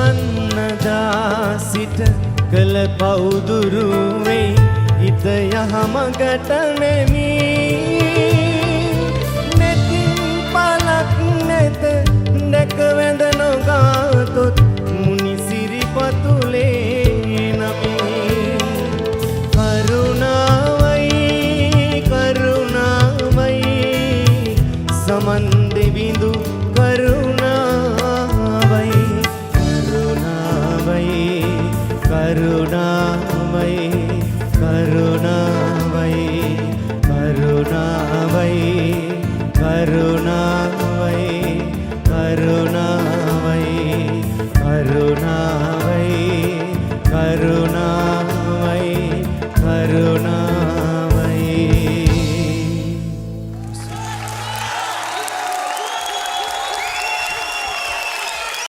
අන්නදා සිට කළ පවුදුරු වෙයි හිත යහමගට නෙමි නැතින් පලක් නැත නැක වැඳ නොගා